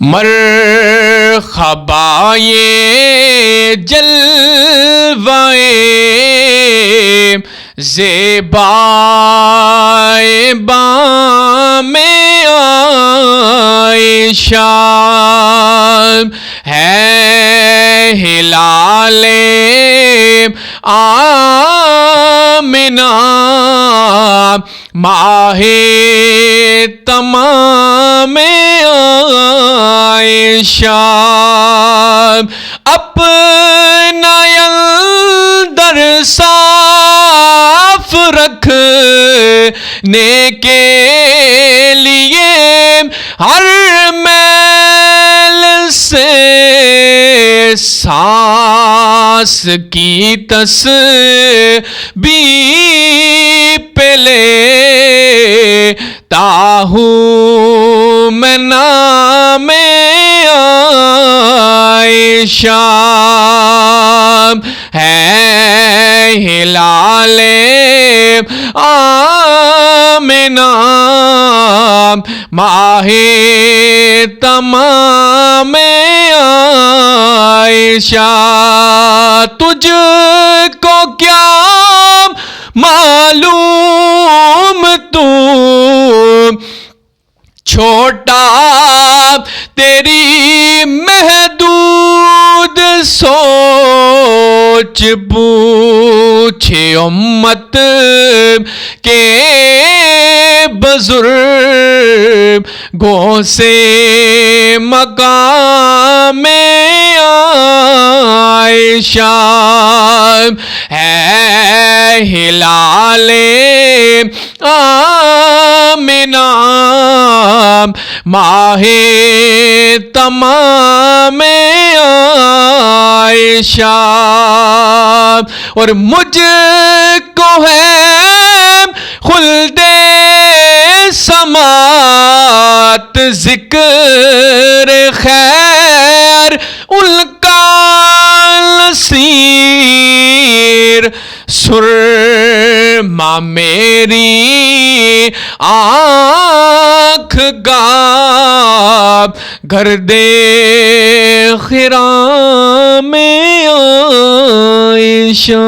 مرحبا یہ جلوائے زیبائے بام عائشہ ہے ہلال آمنہ ماہ تمام عائشہ اپنا اندر صاف رکھنے کے لیے ہر میل سے سانس کی تسبیح پہ لیتا ہوں میں نام عائشہ ہے ہلال آمنہ ماہ تمام عائشہ تجھ کو کیا معلوم تو چھوٹا تیری محدود سوچ پوچھے امت کے بزرگوں سے مقام عائشہ ہے ہلال آمنہ ماہ تمام عائشہ اور مجھ کو ہے خلد سماعت ذکر خیر ان کا نصیر سرما میری آنکھ گاب گرد خرام عائشہ